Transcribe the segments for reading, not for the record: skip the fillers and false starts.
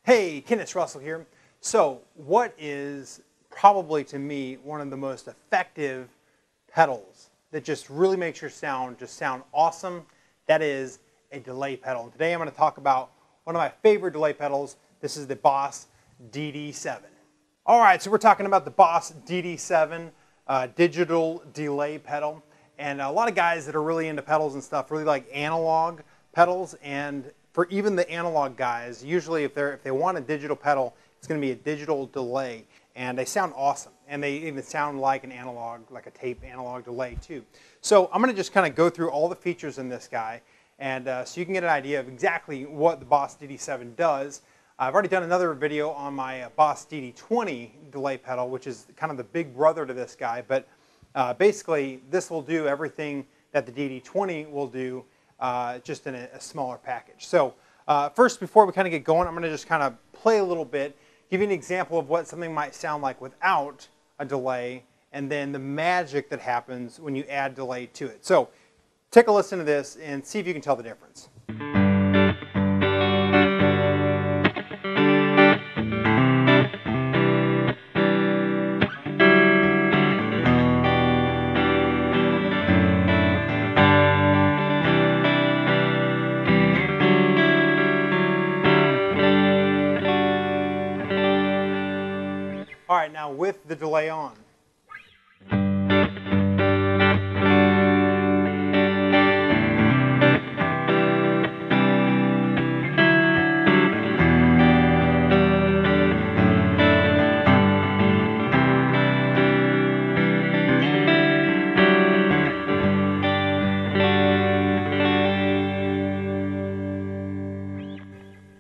Hey, Kenneth Russell here. So, what is probably to me one of the most effective pedals that just really makes your sound sound awesome? That is a delay pedal. And today I'm going to talk about one of my favorite delay pedals. This is the Boss DD7. All right, so we're talking about the Boss DD7 digital delay pedal. And a lot of guys that are really into pedals and stuff really like analog pedals, and for even the analog guys, usually if they want a digital pedal, it's going to be a digital delay, and they sound awesome, and they even sound like an analog, like a tape analog delay too. So I'm going to just kind of go through all the features in this guy, and so you can get an idea of exactly what the Boss DD7 does. I've already done another video on my Boss DD20 delay pedal, which is kind of the big brother to this guy, but basically this will do everything that the DD20 will do, just in a smaller package. So first, before we kind of get going, I'm going to just kind of play a little bit, give you an example of what something might sound like without a delay, and then the magic that happens when you add delay to it. So take a listen to this and see if you can tell the difference. All right, now with the delay on.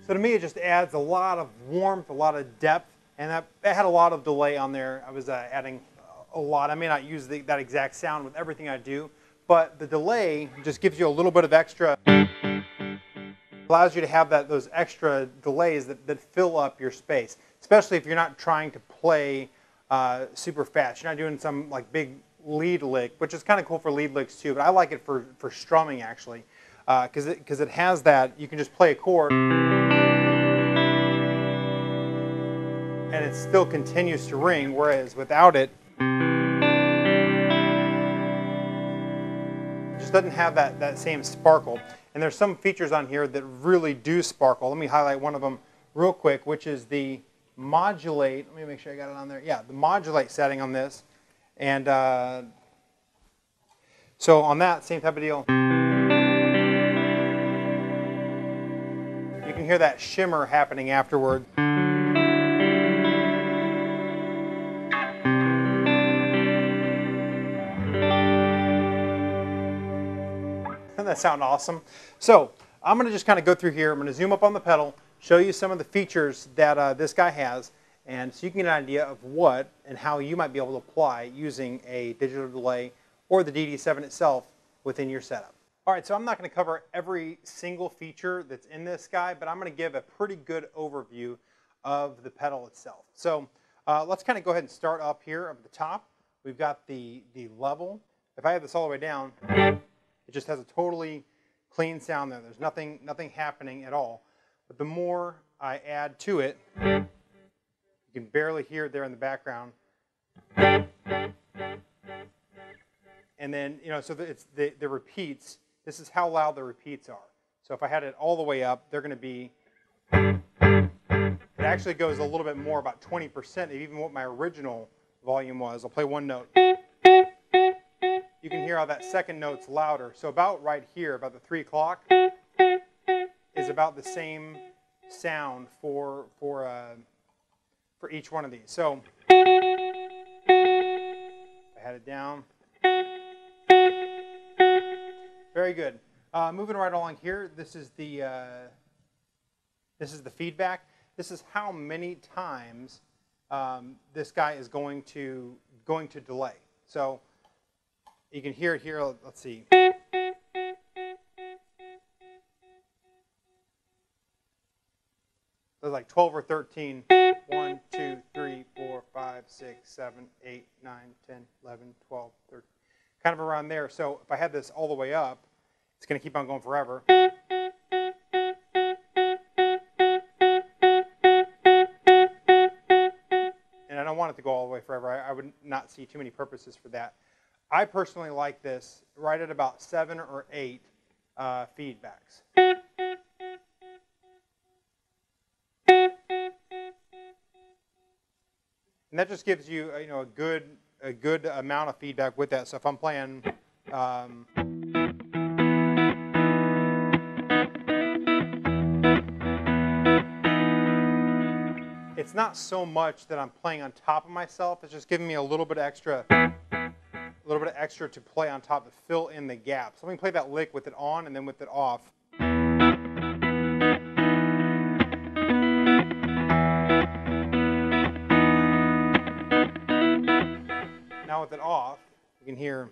So to me, it just adds a lot of warmth, a lot of depth. And I had a lot of delay on there. I was adding a lot. I may not use that exact sound with everything I do, but the delay just gives you a little bit of extra, allows you to have those extra delays that fill up your space, especially if you're not trying to play super fast. You're not doing some like big lead lick, which is kind of cool for lead licks too, but I like it for strumming actually, because it has that, you can just play a chord, and it still continues to ring, whereas without it, it just doesn't have that same sparkle. And there's some features on here that really do sparkle. Let me highlight one of them real quick, which is the modulate. Let me make sure I got it on there. Yeah, the modulate setting on this. And so on that, same type of deal. You can hear that shimmer happening afterward. Doesn't that sound awesome? So I'm going to just kind of go through here. I'm going to zoom up on the pedal, show you some of the features that this guy has, and so you can get an idea of what and how you might be able to apply using a digital delay or the DD7 itself within your setup. All right, so I'm not going to cover every single feature that's in this guy, but I'm going to give a pretty good overview of the pedal itself. So let's kind of go ahead and start up here at the top. We've got the level. If I have this all the way down, it just has a totally clean sound there. There's nothing happening at all. But the more I add to it, you can barely hear it there in the background. And then, so it's the repeats. This is how loud the repeats are. So if I had it all the way up, they're going to be, it actually goes a little bit more, about 20% of even what my original volume was. I'll play one note. You can hear how that second note's louder. So about right here, about the 3 o'clock, is about the same sound for each one of these. So I had it down. Very good. Moving right along here, this is the feedback. This is how many times this guy is going to delay. So you can hear it here. Let's see. There's like 12 or 13. 1, 2, 3, 4, 5, 6, 7, 8, 9, 10, 11, 12, 13. Kind of around there. So if I had this all the way up, it's going to keep on going forever. want it to go all the way forever. I would not see too many purposes for that. I personally like this right at about 7 or 8 feedbacks. And that just gives you, a good amount of feedback with that. So if I'm playing, it's not so much that I'm playing on top of myself. It's just giving me a little bit extra to play on top to fill in the gaps. So let me play that lick with it on and then with it off. Now with it off, you can hear.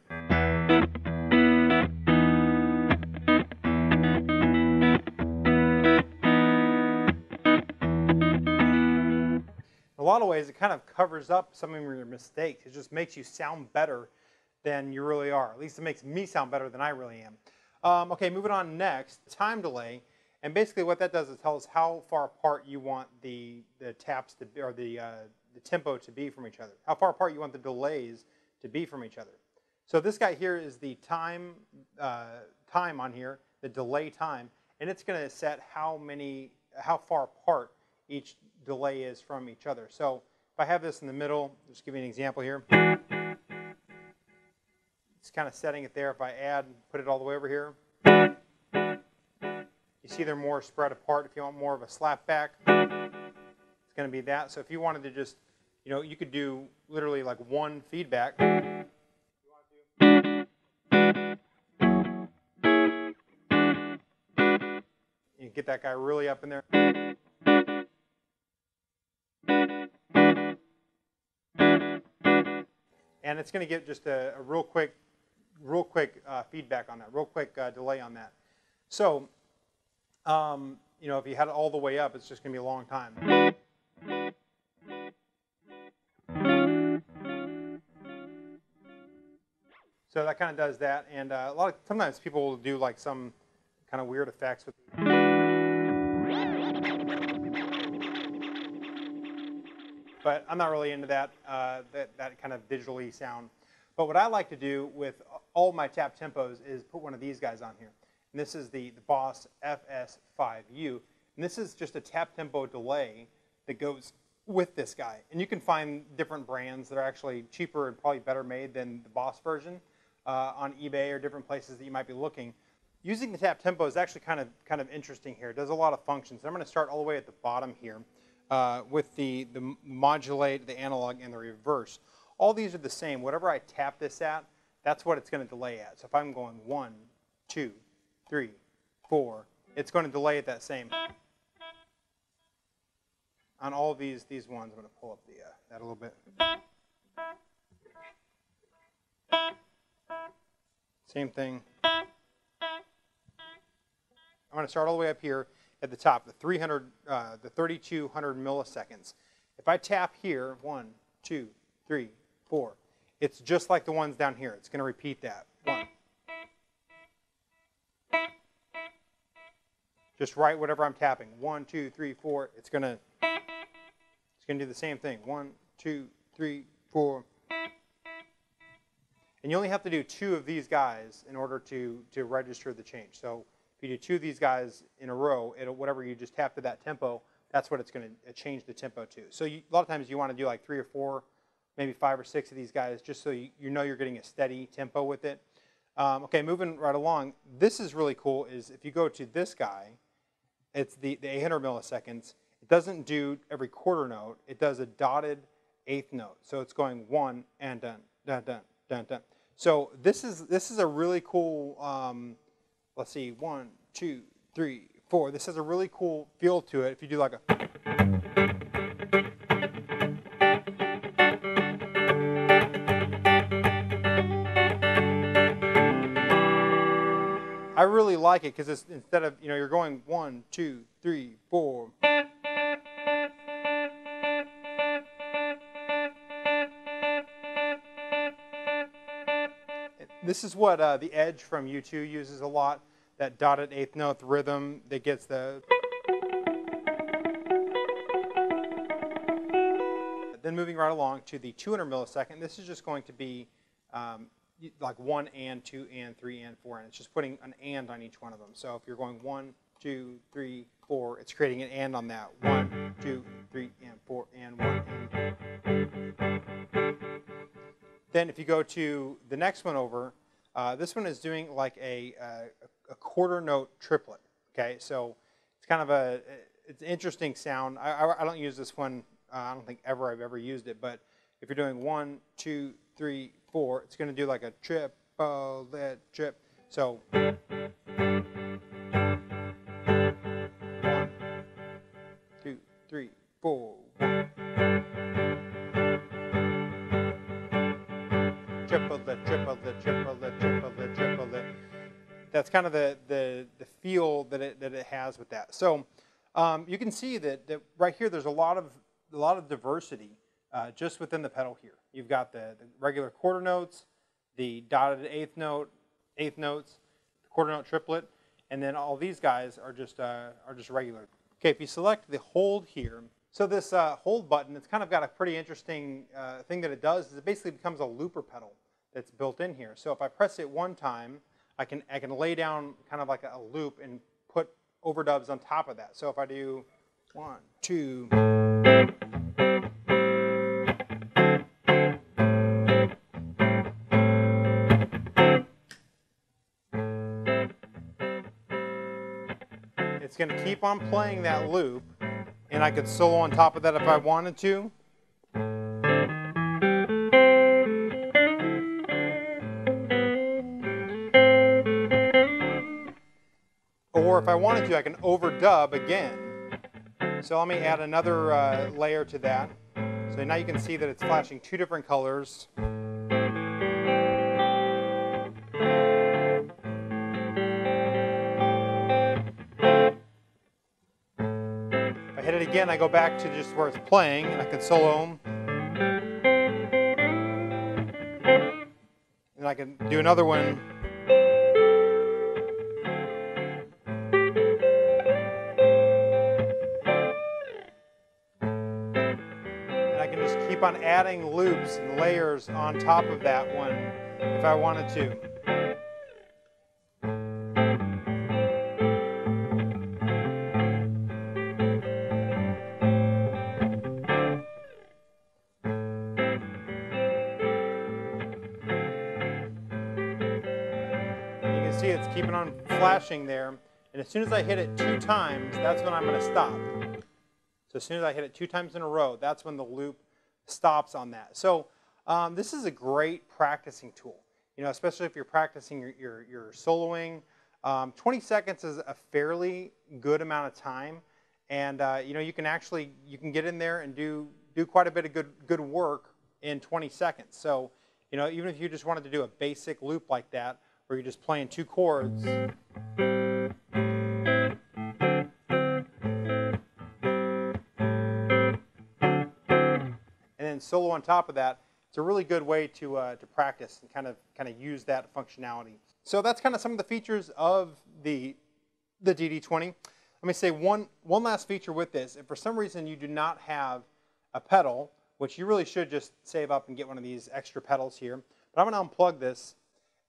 In a lot of ways, it kind of covers up some of your mistakes. It just makes you sound better than you really are. At least it makes me sound better than I really am. Okay, moving on next, time delay. And basically what that does is tell us how far apart you want the taps to be, or the tempo to be from each other. How far apart you want the delays to be from each other. So this guy here is the time on here, the delay time, and it's going to set how far apart each delay is from each other. So if I have this in the middle, just give you an example here. It's kind of setting it there. If I put it all the way over here, you see they're more spread apart. If you want more of a slap back, it's going to be that. So if you wanted to just, you could do literally like one feedback. You get that guy really up in there. And it's going to get just a real quick feedback on that, real quick delay on that. So, if you had it all the way up, it's just going to be a long time. So that kind of does that, and sometimes people will do like some kind of weird effects with. But I'm not really into that kind of digitally sound. But what I like to do with all my tap tempos is put one of these guys on here. And this is the Boss FS5U. And this is just a tap tempo delay that goes with this guy. And you can find different brands that are actually cheaper and probably better made than the Boss version on eBay or different places that you might be looking. Using the tap tempo is actually kind of interesting here. It does a lot of functions. I'm going to start all the way at the bottom here with the modulate, the analog, and the reverse. All these are the same. Whatever I tap this at, that's what it's going to delay at. So if I'm going 1, 2, 3, 4, it's going to delay at that same. On all these ones, I'm going to pull up that a little bit. Same thing. I'm going to start all the way up here at the top, the 3200 milliseconds. If I tap here, 1, 2, 3, 4, it's just like the ones down here. It's going to repeat that. 1. Just write whatever I'm tapping. 1, 2, 3, 4. It's going to do the same thing. 1, 2, 3, 4. And you only have to do 2 of these guys in order to register the change. So if you do 2 of these guys in a row, whatever you just tap to that tempo, that's what it's going to change the tempo to. So a lot of times you want to do like 3 or 4, maybe 5 or 6 of these guys, just so you know you're getting a steady tempo with it. Okay, moving right along. This is really cool. Is if you go to this guy, it's the 800 milliseconds. It doesn't do every quarter note. It does a dotted 8th note. So it's going 1 and dun dun dun dun dun. So this is a really cool. Let's see, 1, 2, 3, 4. This has a really cool feel to it. If you do like a. I really like it because it's instead of you're going 1, 2, 3, 4. This is what the Edge from U2 uses a lot, that dotted 8th note rhythm that gets the then moving right along to the 200 millisecond, this is just going to be like 1 and 2 and 3 and 4 and. It's just putting an and on each one of them. So if you're going 1, 2, 3, 4, it's creating an and on that. 1, 2, 3, and 4, and 1 and. Then if you go to the next one over, this one is doing like a quarter note triplet. Okay, so it's kind of it's an interesting sound. I don't use this one. I don't think I've ever used it, but if you're doing 1, 2, 3, 4, it's going to do like a triplet trip. So 1, 2, 3, 4. 1. Triplet, triplet, triplet, triplet, triplet. That's kind of the feel that it has with that. So you can see that right here there's a lot of diversity just within the pedal here. You've got the regular quarter notes, the dotted eighth notes, the quarter note triplet, and then all these guys are just regular. Okay, if you select the hold here, so this hold button, it's kind of got a pretty interesting thing that it does. Is it basically becomes a looper pedal that's built in here. So if I press it one time, I can lay down kind of like a loop and put overdubs on top of that. So if I do 1, 2. It's going to keep on playing that loop, and I could solo on top of that if I wanted to. Or if I wanted to, I can overdub again. So let me add another layer to that. So now you can see that it's flashing two different colors. If I hit it again, I go back to just where it's playing, and I can solo. And I can do another one. Keep on adding loops and layers on top of that one if I wanted to. And you can see it's keeping on flashing there, and as soon as I hit it 2 times, that's when I'm going to stop. So as soon as I hit it 2 times in a row, that's when the loop stops on that. So this is a great practicing tool, especially if you're practicing your soloing. 20 seconds is a fairly good amount of time, and you can get in there and do quite a bit of good work in 20 seconds. So even if you just wanted to do a basic loop like that, where you're just playing 2 chords. And solo on top of that, it's a really good way to practice and kind of use that functionality. So that's kind of some of the features of the DD20. Let me say one last feature with this. If for some reason you do not have a pedal, which you really should just save up and get one of these extra pedals here, but I'm going to unplug this,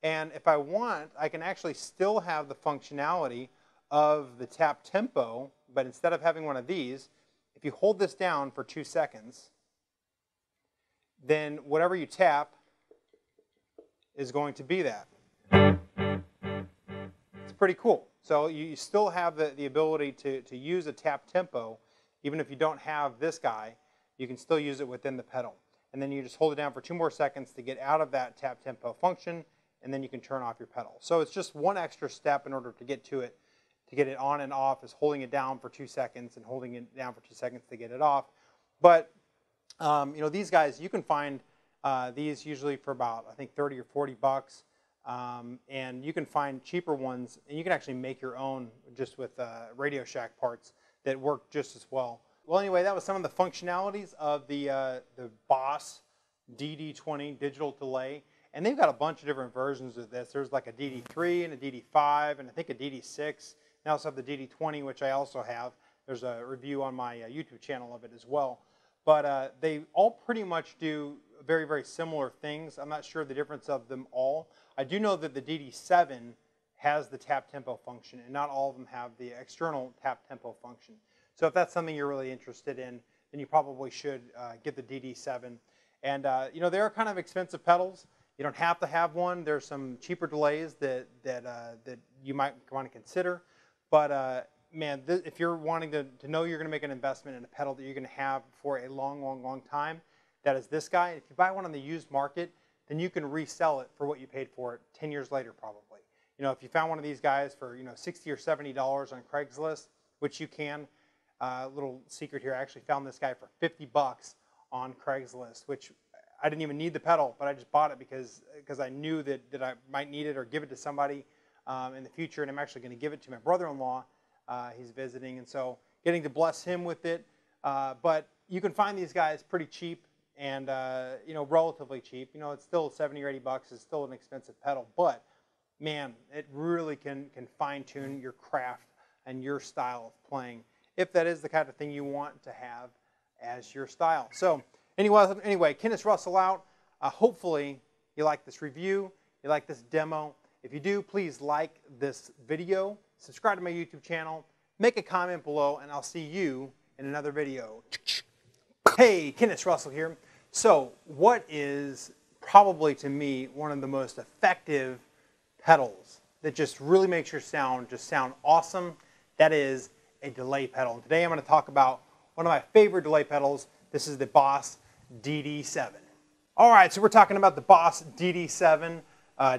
and if I want, I can actually still have the functionality of the tap tempo, but instead of having one of these, if you hold this down for 2 seconds, then whatever you tap is going to be that. It's pretty cool. So you still have the ability to use a tap tempo, even if you don't have this guy, you can still use it within the pedal. And then you just hold it down for 2 more seconds to get out of that tap tempo function, and then you can turn off your pedal. So it's just one extra step in order to get to it. To get it on and off is holding it down for 2 seconds and holding it down for 2 seconds to get it off. But these guys, you can find these usually for about, I think, 30 or 40 bucks. And you can find cheaper ones, and you can actually make your own just with Radio Shack parts that work just as well. Well, anyway, that was some of the functionalities of the Boss DD20 digital delay. And they've got a bunch of different versions of this. There's like a DD3 and a DD5 and I think a DD6. They also have the DD20, which I also have. There's a review on my YouTube channel of it as well. but they all pretty much do very, very similar things. I'm not sure the difference of them all. I do know that the DD7 has the tap tempo function, and not all of them have the external tap tempo function. So if that's something you're really interested in, then you probably should get the DD7. And you know, they are kind of expensive pedals. You don't have to have one. There's some cheaper delays that you might want to consider. But man, if you're wanting to know you're going to make an investment in a pedal that you're going to have for a long, long, long time, that is this guy. If you buy one on the used market, then you can resell it for what you paid for it 10 years later, probably. You know, if you found one of these guys for, you know, $60 or $70 on Craigslist, which you can. Little secret here, I actually found this guy for $50 on Craigslist, which I didn't even need the pedal, but I just bought it because I knew that I might need it or give it to somebody in the future, and I'm actually going to give it to my brother-in-law. He's visiting, and so getting to bless him with it. But you can find these guys pretty cheap and you know, relatively cheap. You know, it's still 70 or 80 bucks. It's still an expensive pedal, but man, it really can fine-tune your craft and your style of playing, if that is the kind of thing you want to have as your style. So anyway, Kenneth Russell out. Hopefully you like this review, you like this demo. If you do, please like this video, subscribe to my YouTube channel, make a comment below, and I'll see you in another video. Hey, Kenneth Russell here. So what is probably, to me, one of the most effective pedals that just really makes your sound just sound awesome? That is a delay pedal. And today I'm going to talk about one of my favorite delay pedals. This is the Boss DD7. All right, so we're talking about the Boss DD7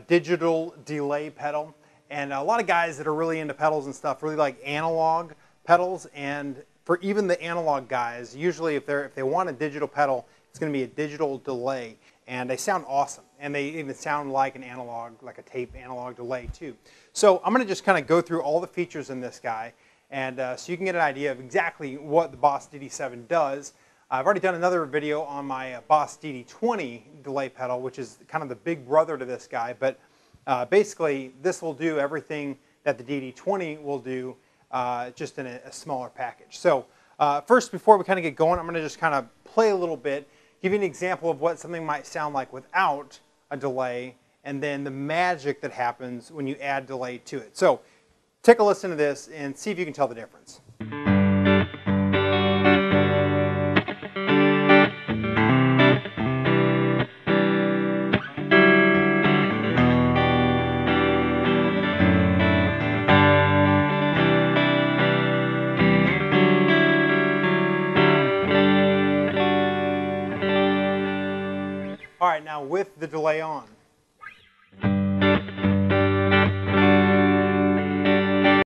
digital delay pedal. And a lot of guys that are really into pedals and stuff really like analog pedals. And for even the analog guys, usually if they want a digital pedal, it's going to be a digital delay. And they sound awesome. And they even sound like an analog, like a tape analog delay too. So I'm going to just kind of go through all the features in this guy, and so you can get an idea of exactly what the Boss DD7 does. I've already done another video on my Boss DD20 delay pedal, which is kind of the big brother to this guy. But basically, this will do everything that the DD20 will do, just in a smaller package. So first, before we kind of get going, I'm going to just kind of play a little bit, give you an example of what something might sound like without a delay, and then the magic that happens when you add delay to it. So take a listen to this and see if you can tell the difference. All right, now with the delay on.